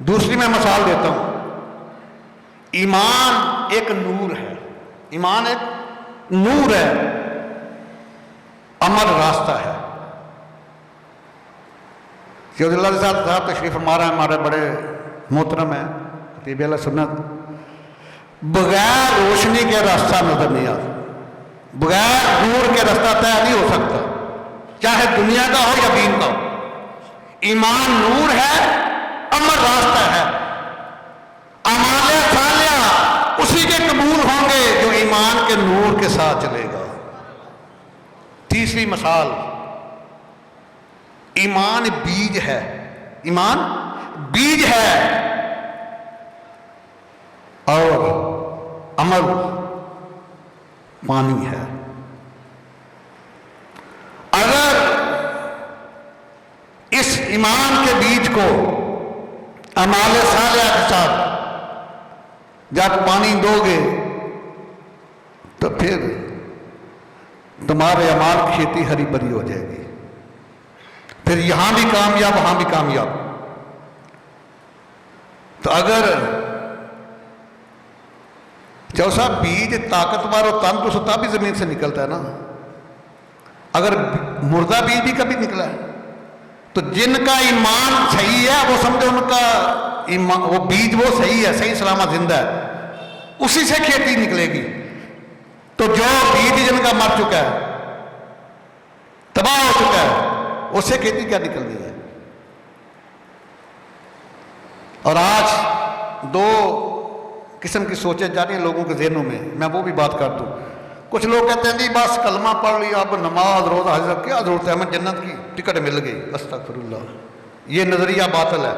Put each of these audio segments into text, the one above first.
دوسری میں مثال دیتا ہوں، ایمان ایک نور ہے، ایمان ایک نور ہے، عمل راستہ ہے۔ سید اللہ صاحب تشریف فرما رہے ہیں، ہمارے بڑے محترم ہیں خطیب اہل سنت، بغیر روشنی کے راستہ نظر نہیں آتا، بغیر نور کے راستہ طے نہیں ہو سکتا، چاہے دنیا کا ہو یا دین کا ہو۔ ایمان نور ہے، عمل راستہ ہے، اعمال صالحہ اسی کے قبول ہوں گے جو ایمان کے نور کے ساتھ چلے گا۔ تیسری مثال، ایمان بیج ہے، ایمان بیج ہے اور عمل پانی ہے۔ اگر اس ایمان کے بیج کو اعمال صالحہ کے ساتھ جب پانی دو گے تو پھر تمہارے اعمال کی کھیتی ہری بھری ہو جائے گی، پھر یہاں بھی کامیاب وہاں بھی کامیاب۔ تو اگر جو صاحب بیج طاقتور اور تندرست ہوتا بھی زمین سے نکلتا ہے نا، اگر مردہ بیج بھی کبھی نکلا ہے تو جن کا ایمان صحیح ہے وہ سمجھو ان کا ایمان، وہ بیج وہ صحیح ہے، صحیح سلامت زندہ ہے، اسی سے کھیتی نکلے گی۔ تو جو بیج جن کا مر چکا ہے، تباہ ہو چکا ہے، اس سے کھیتی کیا نکلنی ہے؟ اور آج دو قسم کی سوچیں جا رہی ہیں لوگوں کے ذہنوں میں وہ بھی بات کر دوں۔ کچھ لوگ کہتے ہیں جی بس کلمہ پڑھ لیا، اب نماز روزہ حج کیا ضرورت ہے، ہمیں جنت کی ٹکٹ مل گئی، استغفر اللہ۔ یہ نظریہ باطل ہے،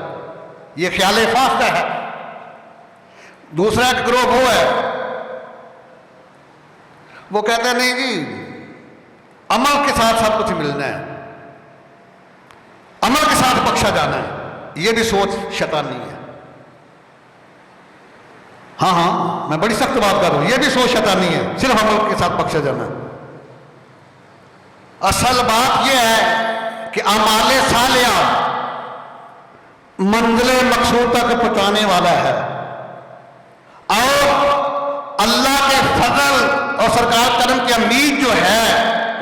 یہ خیال فاسدہ ہے۔ دوسرا ایک گروہ وہ ہے، وہ کہتے ہیں نہیں جی عمل کے ساتھ سب کچھ ملنا ہے، عمل کے ساتھ بخشا جانا ہے۔ یہ بھی سوچ شیطانی ہے۔ ہاں میں بڑی سخت بات کر رہا ہوں، یہ بھی سوچ شیطانی ہے، صرف عمل کے ساتھ بخشا جانا ہے۔ اصل بات یہ ہے کہ اعمال صالحہ منزل مقصود تک پہنچانے والا ہے، اور اللہ کے فضل اور سرکار کرم کی امید جو ہے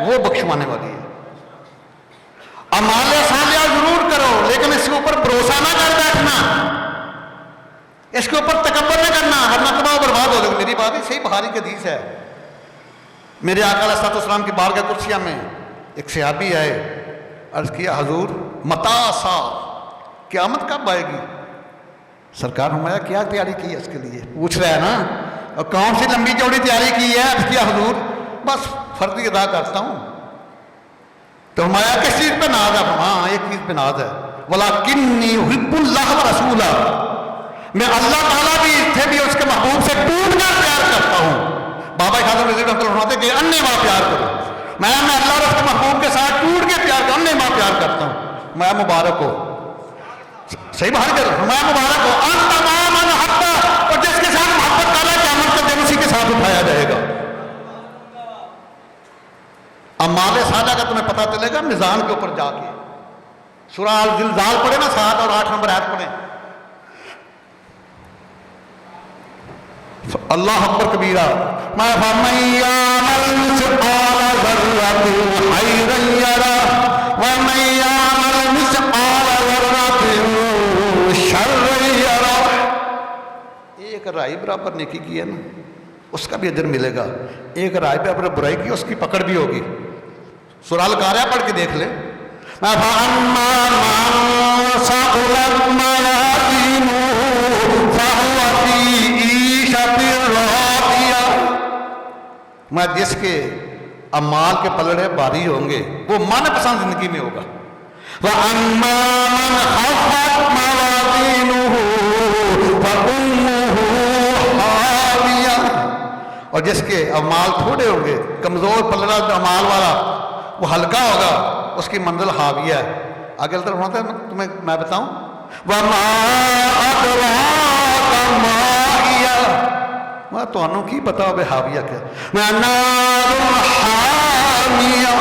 وہ بخشوانے والی ہے۔ اعمال صالحہ ضرور کرو، لیکن اس کے اوپر بھروسہ نہ کر بیٹھنا، اس کے اوپر تکبر نہ کرنا، ورنہ تباہ و برباد ہو جائے۔ میری بات صحیح بخاری کی حدیث ہے، میرے آقا علیہ السلام کی بارگاہ قدسیہ میں ایک صحابی آئے، عرض کیا حضور متی الساعہ، قیامت کب آئے گی؟ سرکار فرمایا کیا تیاری کی ہے اس کے لیے؟ پوچھ رہا ہے نا، اور کون سی لمبی چوڑی تیاری کی ہے؟ عرض کیا حضور بس فرضی ادا کرتا ہوں۔ تو فرمایا کس چیز پہ ناز ہے؟ ہاں ایک چیز پہ ناز ہے، وَلَكِنِّي أُحِبُّ اللَّهَ وَرَسُولَهُ، میں اللہ تعالیٰ بھی سے بھی اس کے محبوب سے ٹوٹ کر پیار کرتا ہوں۔ بابا خادم رضی اللہ عنہ فرماتے کہ انے ماں پیار کرو، میں اللہ اور اس کے محبوب کے ساتھ ٹوٹ کے پیار کرتا ہوں، انے ماں پیار کرتا ہوں۔ میں مبارک ہو، صحیح باہر کر، میں مبارک ہو ان تمام حقہ، اور جس کے ساتھ محبت تعالیٰ قیامت کا دن اسی کے ساتھ اٹھایا جائے گا۔ اعمال صالحہ کا تمہیں پتہ چلے گا میزان کے اوپر جا کے۔ سورہ الزلزال پڑھے نا، 7 اور 8 نمبر آیت پڑھیں، اللہ اکبر کبیرہ، فَمَن يَعْمَلْ مِثْقَالَ ذَرَّةٍ خَيْرًا يَرَهُ وَمَن يَعْمَلْ مِثْقَالَ ذَرَّةٍ شَرًّا يَرَهُ۔ ایک رائی برابر نیکی کی ہے نا، اس کا بھی اجر ملے گا، ایک رائی برابر برائی کی اس کی پکڑ بھی ہوگی۔ سورہ القاریہ پڑھ کے دیکھ لیں، فَأَمَّا مَن ثَقُلَتْ مَوَازِينُهُ فَهُوَ فِي عِيشَةٍ رَاضِيَةٍ، میں جس کے اعمال کے پلڑے بھاری ہوں گے وہ من پسند زندگی میں ہوگا۔ وَأَمَّا مَنْ خَفَّتْ مَوَازِينُهُ فَأُمُّهُ هَاوِيَةٌ، اور جس کے اعمال تھوڑے ہوں گے، کمزور پلڑا جو اعمال والا وہ ہلکا ہوگا، اس کی منزل حاویہ ہے۔ آگے طرف ہوتا ہے تمہیں میں بتاؤں، وَمَا أَدْرَاكَ مَا هِيَهْ، میں تو انہوں کی پتا بے حاویہ کیا، نَارٌ حَامِيَةٌ،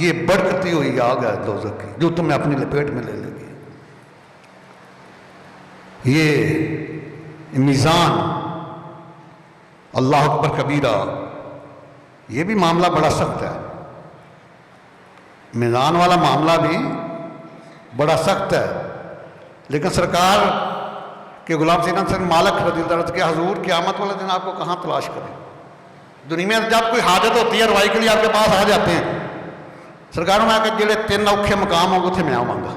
یہ بڑھتی ہوئی آگ ہے دوزخ کی جو تمہیں اپنی لپیٹ میں لے لے گی۔ یہ میزان اللہ اکبر کبیرہ، یہ بھی معاملہ بڑا سخت ہے، میزان والا معاملہ بھی بڑا سخت ہے۔ لیکن سرکار کہ غلام سیدنا حسین مالک رضی اللہ عنہ کہ حضور قیامت والے دن آپ کو کہاں تلاش کریں؟ دنیا میں جب کوئی حاجت ہوتی ہے روائی کے لیے آپ کے پاس آ جاتے ہیں، سرکار میں کہ جڑے 3 اوکھے مقام ہوں اتنے میں آؤں گا،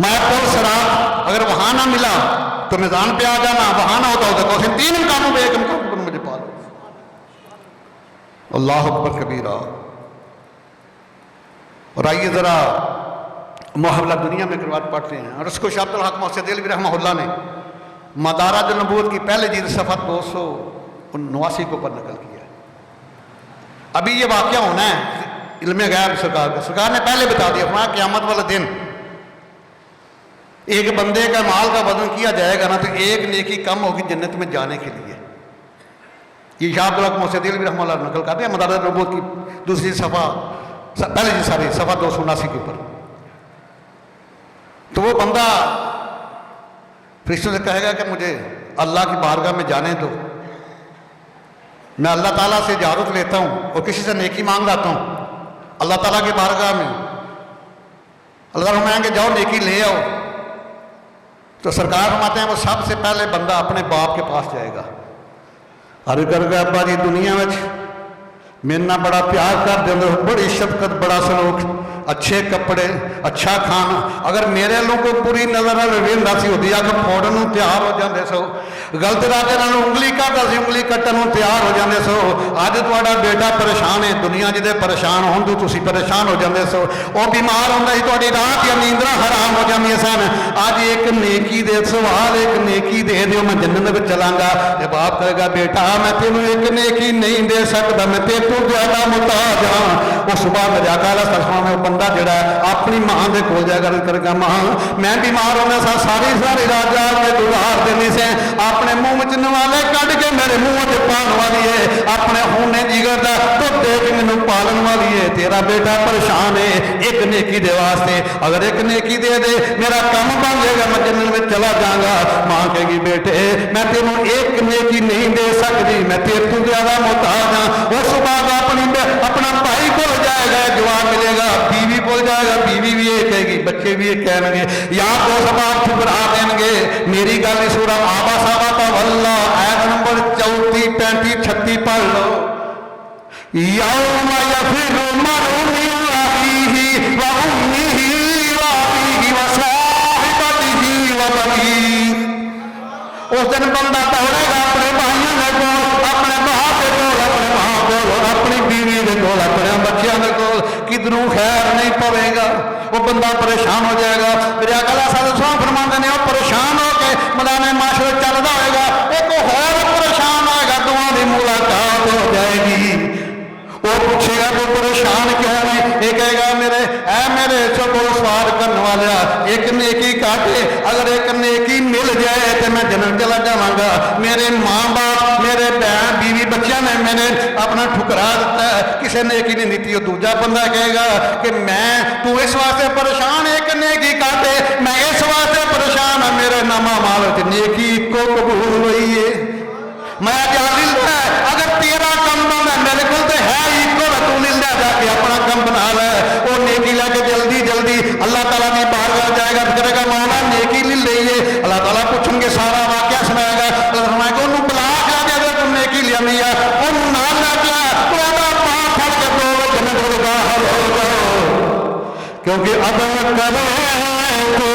میں پل سرات اگر وہاں نہ ملا تو میدان پہ آ جانا، وہاں نہ ہوتا تو 3 مقاموں پہ ایک مقام پر مجھے پا لو۔ اللہ اکبر کبیرہ۔ اور آئیے ذرا محاولہ دنیا میں کروات پڑھتے ہیں، اور اس کو شاہ عبد الحق محسن دہلوی رحمہ اللہ نے مدارج النبوت کی پہلے جلد صفحہ 289 کو پر نقل کیا ہے۔ ابھی یہ واقعہ ہونا ہے علم غیب سرکار کا، سرکار نے پہلے بتا دیا، فرمایا قیامت والا دن ایک بندے کا مال کا وزن کیا جائے گا نا تو ایک نیکی کم ہوگی جنت میں جانے کے لیے۔ یہ شاہ عبد الحق محسن دہلوی رحمہ اللہ نقل کرتے ہیں مدارج النبوت کی دوسری صفحہ پہلے جی ساری صفحہ 279 کے اوپر۔ تو وہ بندہ فرشتوں سے کہے گا کہ مجھے اللہ کی بارگاہ میں جانے دو، میں اللہ تعالیٰ سے اجازت لیتا ہوں اور کسی سے نیکی مانگ لاتا ہوں اللہ تعالیٰ کی بارگاہ میں۔ اللہ تعالیٰ فرمائیں گے جاؤ نیکی لے آؤ، تو سرکار فرماتے ہیں وہ سب سے پہلے بندہ اپنے باپ کے پاس جائے گا، ہر کر کے ابا جی دنیا میں میرے نہ بڑا پیار کر دیں، بڑی شفقت، بڑا سلوک، اچھے کپڑے، اچھا کھانا، اگر میرے لوگوں کو پوری نظر ویندا سی ہوتی ہے کہ فوراً تیار ہو جاندے سو، غلط راتے نال انگلی کٹدا سی انگلی کٹن تیار ہو جاندے سو۔ اج تہاڈا بیٹا پریشان ہے، دنیا جدے پریشان ہون تو تسی پریشان ہو جاندے سو، او بیمار ہوندا سی تہاڈی رات یا نیندراں حرام ہو جاندیاں سن، اج ایک نیکی دے سوال ایک نیکی دے دیو میں جنت وچ چلاں گا۔ تے باپ کہے گا بیٹا میں تینوں ایک نیکی نہیں دے سکدا، میں تے تو زیادہ محتاج ہاں۔ اس صبح میرے آقا علیہ السلام میں بندہ جڑا ہے اپنی ماں دے کول جا کر کرے گا ماں میں بیمار ہونا سا، ساری رات جا کے گزار دینی سے، اپنے منہ وچ نوالے کڈ کے میرے منہ وچ پان والی ہے، اپنے خونے جگر دا دودھ دے کے مینوں پالن والی ہے، تیرا بیٹا پریشان ہے، ایک نیکی دے واسطے اگر ایک نیکی دے دے میرا کام بن جائے گا، میں جنت میں چلا جاؤں گا۔ ماں کہے گی بیٹے میں تینوں ایک نیکی نہیں دے سکتی، میں تیرے تو زیادہ محتاج ہاں۔ اس بعد اپنا بھائی بھول جائے گا، جواب ملے گا، بیوی بھول جائے گا، بیوی بھی یہ کہے گی، بچے بھی یہ کہیں گے، یا تو سباب ٹھکرا دیں گے۔ میری گل نہیں سورہ آبا صاحبہ واللہ آیت نمبر 34 35 36 پڑھ لو۔ یوم یفر المرء من اخیہ و امہ و ابیہ و صاحبتہ و بنیہ۔ اس دن بندہ دوڑے گا اپنے بھائیوں کے کول، اپنے باپ کے کول، اپنے ماں کول، اپنی بیوی کے کول، اپنے بچیاں کے کول، کدھروں خیر نہیں پوے گا، وہ بندہ پریشان ہو جائے گا۔ میرے آقا علیہ السلام فرماتے ہیں وہ پریشان ہو کے میدان معاشرے چلتا ہوئے گا، ایک اور پریشان ہوئے گا، دعا دی ملاقات ہو جائے گی۔ وہ پوچھے گا تو پریشان کیوں ہے؟ یہ کہے گا میرے چکو سوال کرنے والا ایک نیکی کاٹے، اگر ایک نیکی مل جائے تو میں جنت چلا جاواں گا۔ میرے ماں باپ میرے بہن بیوی بچیاں نے میں نے اپنا ٹھکرا دیتا ہے، کسی نیکی نہیں دیتی۔ وہ دوجا بندہ کہے گا کہ تو اس واسطے پریشان ایک نیکی کاٹے، میں اس واسطے پریشان ہوں میرے نامہ مال نیکی کو قبول ہوئی ہے، میں جاہل ہے اگر تیرا کم بنا میرے کو تو ہے ہی کو تو لے جا کے اپنا کم بنا لے۔ وہ نیکی لے کے جلدی جلدی اللہ تعالیٰ کی بارگاہ جائے گا، کرے گا مولا نیکی لے لئیے، اللہ تعالیٰ پوچھیں گے سارا واقعہ سنائے گا، اللہ فرمائے گا انہوں بلا کے آگے اگر تم نیکی لیا نہیں ہے انہوں نہ لے کے تو ادا پاک پھڑ کے دو جنت ہوگا حل ہو جاؤ، کیونکہ اب کرے تو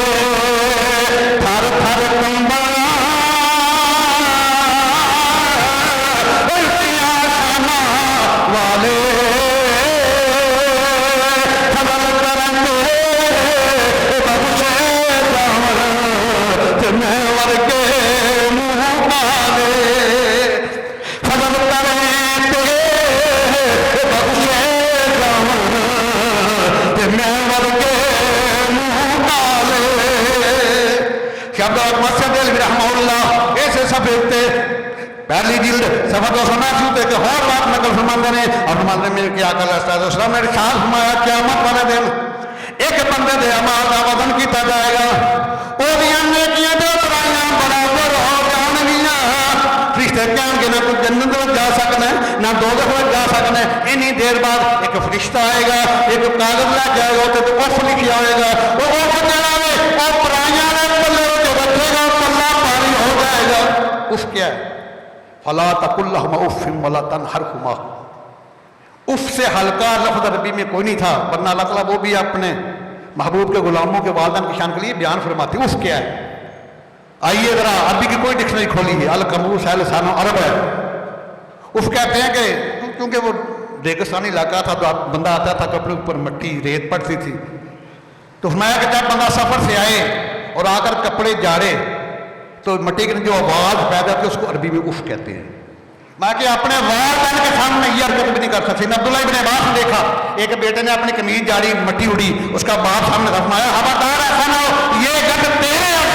تھر تھر کمبا والے خبر کرنگے بخشے جاور میں ورگے منہ پالے، خبر کرنگے بخشے جاور میں ورگے منہ پالے۔ شاہ عبد الحق محسن دہلوی رحمہ اللہ ایسے سفیدتے پہلی جلد صفحہ 289 تے کہ اور بات نقل فرماتے ہیں اور فرماتے ہیں کہ آقا علیہ السلام نے ارشاد فرمایا قیامت والے دن ایک بندے دے اعمال دا وزن کیتا جائے گا، وہ نیکیاں دے دیر بعد ایک فرشتہ آئے گا, ایک کاغذ لے کے آئے گا, تو اف لکھا ہوئے گا. وہ اف جڑا ہے وہ پرائیاں نے پلے جو رکھے گا پلہ پانی ہو جائے گا. اف کیا ہے؟ فلا تقل لهما اف ولا تنهرهما. اف سے ہلکا لفظ عربی میں کوئی نہیں تھا, ورنہ اللہ تعالیٰ وہ بھی اپنے محبوب کے غلاموں کے والدین کی شان کے لیے بیان فرماتے. اف کیا ہے؟ آئیے ذرا عربی کی کوئی ڈکشنری کھولی ہے, القاموس ہے لسان عرب ہے. اف کہتے ہیں کہ کیونکہ وہ ریگستانی علاقہ تھا تو بندہ آتا تھا تو اپنے اوپر مٹی ریت پڑتی تھی, تو فرمایا کہ جب بندہ سفر سے آئے اور آ کر کپڑے جاڑے تو مٹی کی جو آواز پیدا ہوتی ہے اس کو عربی میں اف کہتے ہیں. میں کہ اپنے والدین کے سامنے یہ حرکت بھی نہیں کر سکتی. عبداللہ ابن عباس نے دیکھا ایک بیٹے نے اپنی قمیض جاڑی, مٹی اڑی, اس کا باپ سامنے فرمایا خبردار ایسا نہ ہو یہ گھر تیرے اور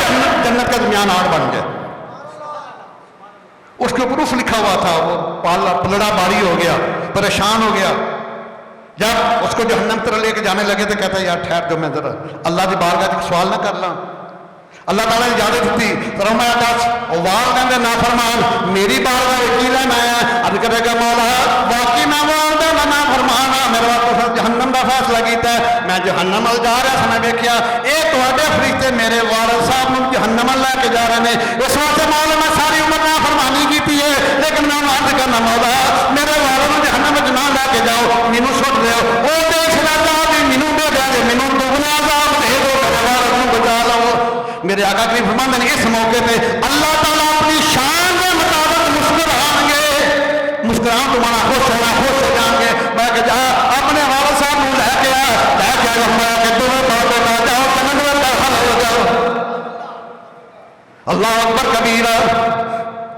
جنت کے درمیان آڑ بن جائے. اس کے اوپر اف لکھا ہوا تھا. وہ پلڑا باری ہو گیا, پریشان ہو گیا. جب اس کو جہنم طرح لے کے جانے لگے تو کہتا ہے یار ٹھہر جو میں ذرا اللہ کی بارگاہ میں سوال نہ کر لاں. اللہ تعالیٰ نے اجازت دی, فرمایا دس والدین دے نافرمان میری بارگاہ کی لینا آیا. عرض کرے گا مولا واقعی میں والدین دا نافرمان ہاں, میرے واسطے جہنم دا فیصلہ کیتا ہے. میں جہنم ال جا رہا سا, میں دیکھیا اے تواڈے فرشتے میرے والد صاحب نوں جہنم ال لے کے جا رہے ہیں. اس واسطے مولا میں ساری عمر نافرمانی کیتی ہے, لیکن میں عرض کرنا مولا میرے والد نوں جہنم وچ نہ لے کے جاؤ, مینوں سٹ دیو. او دیکھ لگا کہ مینوں دے دے, مینوں دگنا عذاب دے دو, میرے والد نوں بچا لو. میرے آقا کریم فرماتے ہیں اس موقع پہ اللہ تعالیٰ اپنی شان کے مطابق مسکرائیں گے. مسکراؤں تمہارا خوش ہونا, خوش ہو جائیں گے. میں کہ جا اپنے والد صاحب کو لے کے آیا میں کہ تمہیں باتیں نہ جاؤ جنت میں داخل ہو جاؤ. اللہ اکبر کبیرہ,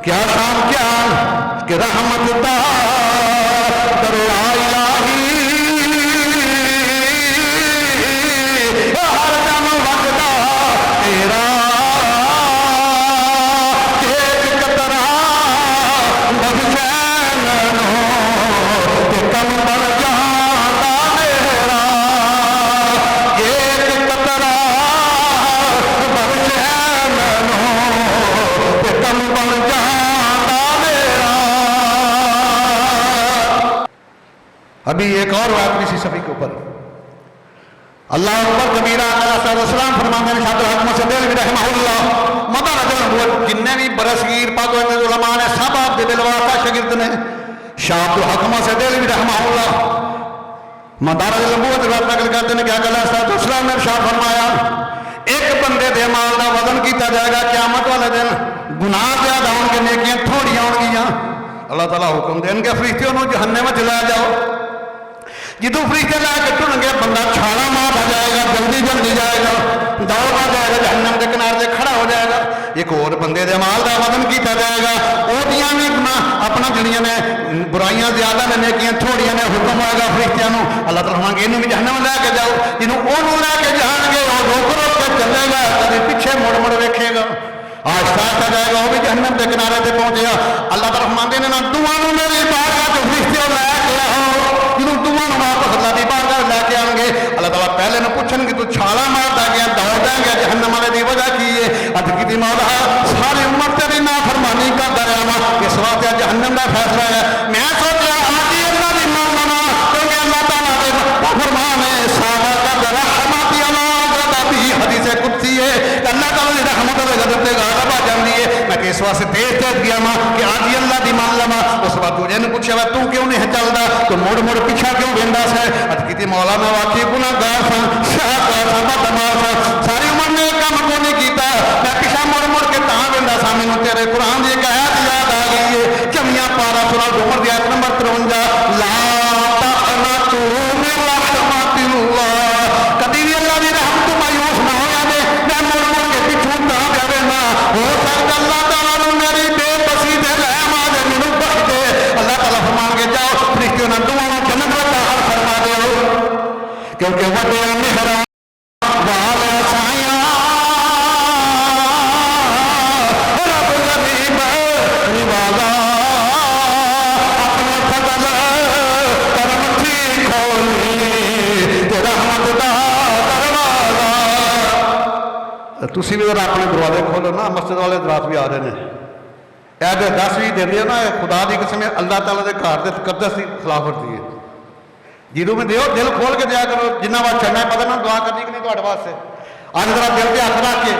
کیا شان کیا کہ رحمت دا دریا الہی ہر دم وقتا تیرا ایک قطرہ بخشین کہ کم بڑھ جاتا میرا, ایک قطرہ بخشین کہ کم بڑھ جاتا میرا. ابھی ایک اور بات اسی صفحے کے اوپر اللہ اکبر کبیرہ. علیہ السلام فرماتے ہیں شاہد الحکمہ سے دل بھی رحمہ اللہ مدہ رجل جننے بھی برسگیر پاک و علماء نے سب آپ دے بلواقع شگرد نے شاہد الحکمہ سے دل بھی رحمہ اللہ مدہ رجل نبوت رات نقل کرتے ہیں کہ علیہ السلام نے ارشاد فرمایا ایک بندے دے مال دا وزن کیتا جائے گا قیامت والے دن, گناہ زیادہ ہون کے نیکیاں تھوڑیاں ہون گیاں. اللہ تعالیٰ حکم دیں گے فرشتوں نوں جہنم وچ لے جاؤ. جدو فرشتے لے کے ٹرن گے بندہ چھالا مار جائے گا, جلدی جلدی جائے گا, دوڑ جائے گا, جہنم کے کنارے کھڑا ہو جائے گا. ایک اور بندے دے مال دا وزن کیتا جائے گا, اوہدیاں بھی گناہ اپنا جڑیاں نے برائیاں زیادہ نے نیکیاں تھوڑیاں نے. حکم ہوئے گا فرشتیاں نوں, اللہ تعالیٰ فرمائیں گے انہوں بھی جہنم لے کے جاؤ. جنہوں انہوں لے کے جان گے وہ روک روک کے چلے گا, کبھی پیچھے مڑ مڑ ویکھے گا, آہستہ آہستہ جائے گا, وہ بھی جہنم کے کنارے تے پہنچے گا. اللہ تعالیٰ فرماتے ہیں نا دعاؤں میری بارگاہ تو فرشتے لے کے آؤ. جنہوں دعاؤں واپس اللہ دی بارگاہ لے کے آؤ گے, اللہ تعالیٰ پہلے نہ پوچھیں گے تو چھالا مارتا گیا, دوڑ جائیں گے, جہنم والے دی وجہ کی ہے اد کی مولا ساری عمر تیری نافرمانی کرتا رہا وا, اس واسطے جہنم کا فیصلہ ہے. میں سوچا آج اللہ دی مان منا کیونکہ اللہ تعالیٰ نے فرمان ہے سارا کا رحمت اللہ بھی حدیث قدسی ہے کہ اللہ تعالیٰ دی رحمت اور غضب تے غالب آ جاندی ہے. میں کہ اس واسطے تیز تیز گیا ماں کہ آج اللہ دی مان لما. اس وقت تجھے نے پوچھا تو کیوں نہیں چلدا, تو مڑ مڑ پیچھا کیوں ویندا ہے. اد کیتی مولا میں واقعی گناہگار سا, شاہکار سا, بدماش سا, ساری عمر نے کام کو نہیں کیتا, میں پیچھا مڑ مڑ کے تاں ویندا سا. مینوں تیرے قرآن دی ایک آیت یاد آ گئی ہے, جمعیاں پارا سورہ زمر دی آیت نمبر 53 لا تقنطوا من رحمت اللہ. کبھی بھی اللہ دی رحمت تو مایوس نہ ہو جاوے. میں مڑ مڑ کے پیچھوں تاں جاوے نا, ہو سکتا اللہ تعالیٰ نے میری بے بسی دے رحم آ دے, مینوں بخش دے. اللہ تعالیٰ فرمان کے جاؤ فرشتوں نے دعاؤں جنت میں داخل فرما دو, کیونکہ وڈے مہربان والے سایاں رب غریب نوازا, اپنے فضل کرم تھی کھولی تے رحمت دا دروازہ. تسی بھی ذرا اپنے دروازے کھولو نا, مسجد والے درات بھی آ رہے ہیں. اے جو 10 بھی دے نا خدا دی قسم اللہ تعالیٰ دے گھر دے تقدس کی خلاف ورزی ہے. جدوں میں دیو دل کھول کے دیا کرو، جنہ بار چڑھنا ہے پتہ نہ دعا کرنی کہ نہیں تھوڑے واسطے. اج ذرا دل تے ہاتھ رکھ کے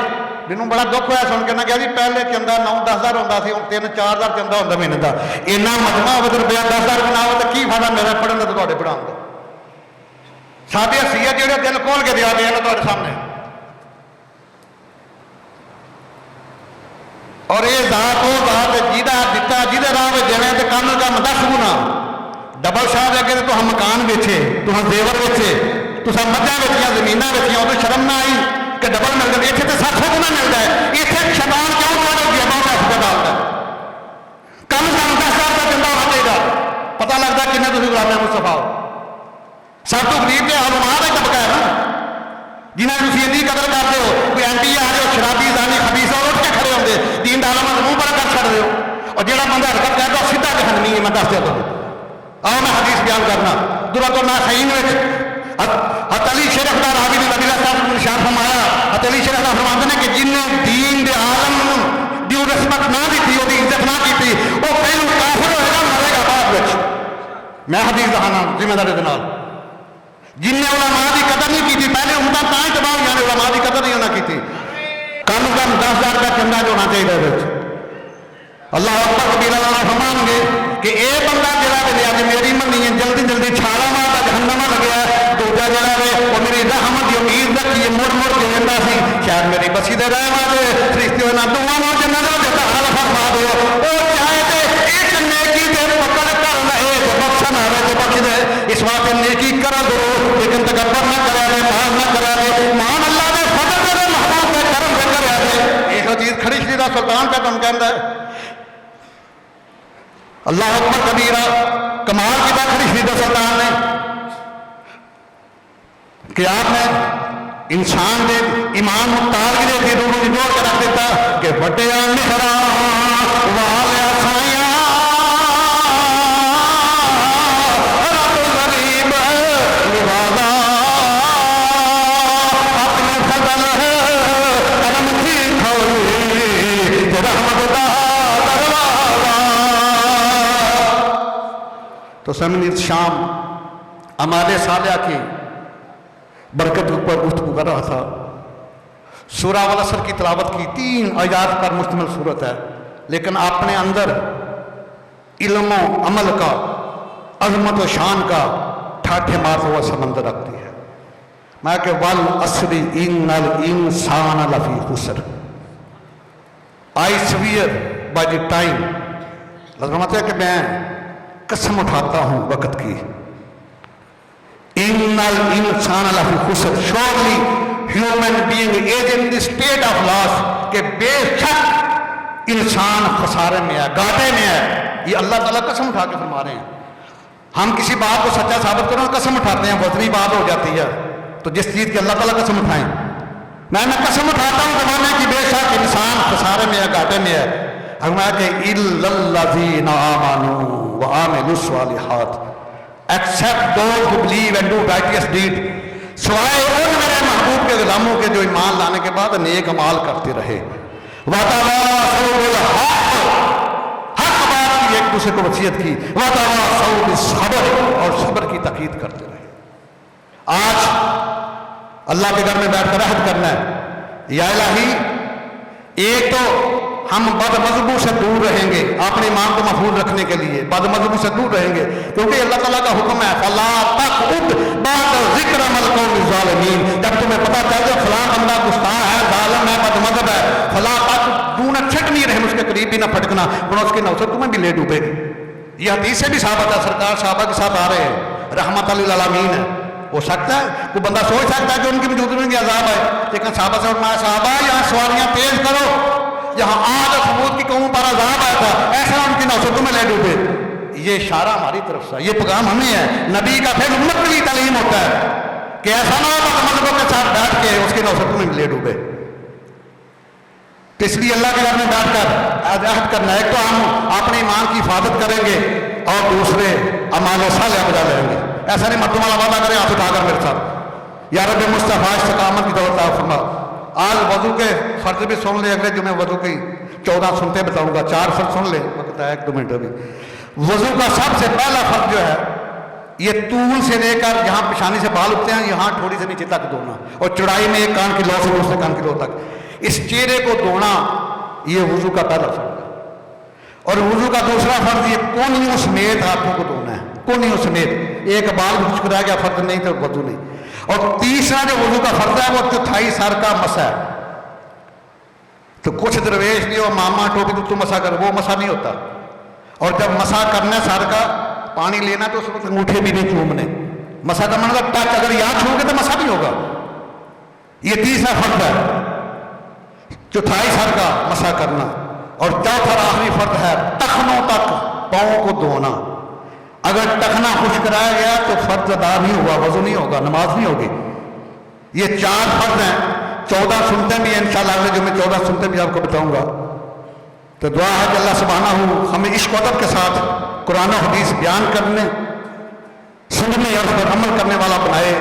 مینوں بڑا دکھ ہوا سن کے نہ کہ جی پہلے چندہ 9-10 ہزار ہوتا سی، ہوں 3-4 ہزار چندہ ہوتا مہینے کا. اینا مجمع ہوئے تو روپیہ 10 ہزار بنا ہو تو کی فائدہ میرا پڑھن کا تو پڑھاؤں گا. ساری حیثیت جہاں دل کھول کے دیا دیا نا سامنے. اور یہ ذات وہ ذات جہاں دتا جہاں راہ میں دینا تو کم کم 10 گنا ڈبل شاہ دے کے تو ہم مکان ویچے، تو ہم زیور ویچے، تو ہم مجھا ویچیاں زمین ویچیاں، ادھر شرم نہ آئی کہ ڈبل مل جائے. اتنے تو 700 گنا ملتا ہے. اتنے شیطان کیوں تھوڑے جیبوں میں ہاتھ ڈالتا ہے. کم سے کم 10 ہزار کا چندہ ہونا چاہیے. پتہ لگتا ہے کنے تھی غلام مصطفیٰ ہو. سب تو غریب کے علماء کا طبقہ ہے نا جنہیں تھی اینی قدر کرتے ہو. کوئی ایم پی آ رہے ہو شرابی زانی خبیث اور اٹھ کے کھڑے ہوتے دین دا علامہ منہ پر کر چھڑ دے ہو. اور جہاں بندہ حرکت کرتا ہے سیدھا جہنمی ہے. میں دس دیا تمہیں. آؤ میں حدیث بیان کرنا. درۃ الناصحین حضرت علی شیر اختار راوی نے نبی اللہ صاحب کو نشان فرمایا. حضرت علی شیر اختار فرماتے ہیں کہ جن نے دین دے عالم دی رسمت نہ دیتی، وہ عزت نہ کی، وہ پہلو کافر ہوئے گا مرے گا بعد میں. میں حدیث دہانا ذمہ داری دے نال. جن نے علماء کی قدر نہیں کی تھی پہلے امتاں تاں ہی تباہ ہوئی، علماء کی قدر نہیں ہونا کی تھی. کم از کم 10 ہزار کا چندہ جو ہونا چاہیے. اللہ اکبر کبیرہ والا فرمان گے کہ اے بندہ جڑا تے لیا میری منی ہے جلدی جلدی چھالا مارتا جہنم لگیا. دوجا جڑا ہے وہ میری رحمت دی امید رکھی مڑ مڑ کے جندا سی شاید میری بسی دے رہے ماں فرشتے نہ دعا نہ جنت دا حال فرما دیو. او چاہے تے ایک نیکی دے پکڑ کر رہے تو بخشن آوے تو بخش دے. اس واسطے نیکی کر دو لیکن تکبر نہ کرا دے، مان نہ کرا دے. مان اللہ دے فضل دے محبوب دے کرم دے کرا دے. یہ چیز کھڑی شری دا سلطان پہ تم کہندا ہے. اللہ اکبر کبیرہ کمال کی بات کھڑی شری دا سلطان نے کہ آپ نے انسان دے ایمان مختار گرے تھی روح جوڑ کے رکھ دیتا کہ بٹیا نکھرا والیا سائیاں رب غریب نوازا اپنے فضل کرم کی کھولی رحمت دا دروازہ. تو سمنی شام ہمارے صالحہ کی برکت کے اوپر گفتگو کر رہا تھا. سورہ والعصر کی تلاوت کی 3 آیات پر مشتمل صورت ہے، لیکن اپنے اندر علم و عمل کا، عظمت و شان کا ٹھاٹھے مارتا ہوا سمندر رکھتی ہے. میں کہ والعصر ان الانسان لفی خسر. I swear by the time. لازم ہے کہ میں قسم اٹھاتا ہوں وقت کی. ان الانسان لفی خسر. surely human being is in the state of loss. کہ بے شک انسان خسارے میں ہے، گھاٹے میں ہے. یہ اللہ تعالیٰ قسم اٹھا کے فرما رہے ہیں. ہم کسی بات کو سچا ثابت کرنا قسم اٹھاتے ہیں، وزنی بات ہو جاتی ہے. تو جس چیز کی اللہ تعالیٰ قسم اٹھائیں، میں قسم اٹھاتا ہوں زمانے کی بے شک انسان خسارے میں ہے، گھاٹے میں ہے. فرمایا کہ الا الذین آمنوا وعملوا الصالحات except those who believe and do righteous deed. سوائے ان میرے محبوب کے غلاموں کے جو ایمان لانے کے بعد نیک اعمال کرتے رہے. وَتَوَاصَوْا بِالْحَقِّ. حق بات کی، ایک دوسرے کو وصیت کی. وَتَوَاصَوْا بِالصَّبْرِ. اور صبر کی تاکید کرتے رہے. آج اللہ کے گھر میں بیٹھ کر عہد کرنا ہے، یا الہی ایک تو ہم بد مذہبوں سے دور رہیں گے اپنے ایمان کو محفوظ رکھنے کے لیے، بد مذہبوں سے دور رہیں گے کیونکہ اللہ تعالیٰ کا حکم ہے فَلَا تَقْعُدْ بَعْدَ ذِكْرَ مَعَ الْقَوْمِ الظَّالِمِينَ. جب تمہیں پتہ چل جائے فلاں بندہ گستاخ ہے، ظالم ہے، بد مذہب ہے، فلاں نہ چھٹنی رہے اس کے قریب بھی نہ پھٹکنا ورنہ اس کی نوسط تمہیں بھی لے ڈوبے گی. یہ حدیث سے بھی ثابت ہے، سرکار صحابہ کے ساتھ آ رہے ہیں، رحمت للعالمین ہے. ہو سکتا ہے کوئی بندہ سوچ سکتا ہے کہ ان کی موجودگی میں عذاب ہے، لیکن صحابہ سے فرمایا صحابہ یہاں سواریاں تیز کرو، جہاں آج اور ثمود کی قوموں پر عذاب آیا تھا ایسا ان کی نوسطوں میں لے ڈوبے. یہ اشارہ ہماری طرف سے، یہ پیغام ہمیں ہے. نبی کا پھر امت کے لیے تعلیم ہوتا ہے کہ ایسا نہ ہو کہ مذہبوں کے ساتھ بیٹھ کے اس کی نوسطوں میں لے ڈوبے. تو اس لیے اللہ کے گھر میں بیٹھ کر عہد کرنا ہے، ایک تو ہم اپنے ایمان کی حفاظت کریں گے اور دوسرے اعمال صالحہ بجا لیں گے. ایسا نہیں مردوں والا وعدہ کرے ہاتھ اٹھا کر میرے ساتھ یا رب مصطفیٰ استقامت کی دولت عطا فرما. آج وضو کے فرض بھی سن لے، اگلے جمعے وضو کی 14 سنتے بتاؤں گا، 4 فرض سن لے، وقت ہے 1-2 منٹ ابھی. وضو کا سب سے پہلا فرض جو ہے یہ طول سے لے کر جہاں پیشانی سے بال اٹھتے ہیں یہاں ٹھوڑی سے نیچے تک دھونا، اور چوڑائی میں ایک کان کی لو سے دوسرے کان کی لو تک، اس چہرے کو دھونا یہ وضو کا پہلا فرض ہے۔ اور وضو کا دوسرا فرض یہ کونیوں سمیت ہاتھوں کو دھونا ہے، کونیوں سمیت، ایک بال خشک رہ گیا فرض نہیں تو وضو نہیں۔ اور تیسرا جو وضو کا فرض ہے وہ چوتھائی سر کا مسح ہے۔ تو کچھ درویش نہیں ہو ماما ٹوپی تو مسح کر، وہ مسح نہیں ہوتا۔ اور جب مسح کرنا سر کا پانی لینا تو اس وقت انگوٹھے بھی نہیں چومنے، مسح کا مطلب ٹچ اگر یہاں چھو گے تو مسح نہیں ہوگا۔ یہ تیسرا فرض ہے، چوتھائی سر کا مسح کرنا۔ اور چوتھا آخری فرض ہے ٹخنوں تک پاؤں کو دھونا۔ اگر ٹخنا خشک رہ گیا تو فرض ادا نہیں ہوا، وضو نہیں ہوگا، نماز نہیں ہوگی۔ یہ 4 فرض ہیں، 14 سنتیں بھی ہیں، انشاءاللہ اگلے جو میں 14 سنتیں بھی آپ کو بتاؤں گا۔ تو دعا ہے کہ اللہ سبحانہ ہمیں عشق و ادب کے ساتھ قرآن و حدیث بیان کرنے، سننے اور اس پر عمل کرنے والا بنائے،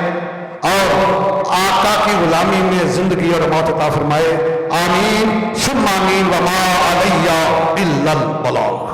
اور آقا کی غلامی میں زندگی اور موت عطا فرمائے۔ آمین ثم آمین وما علیہ الا البلاغ۔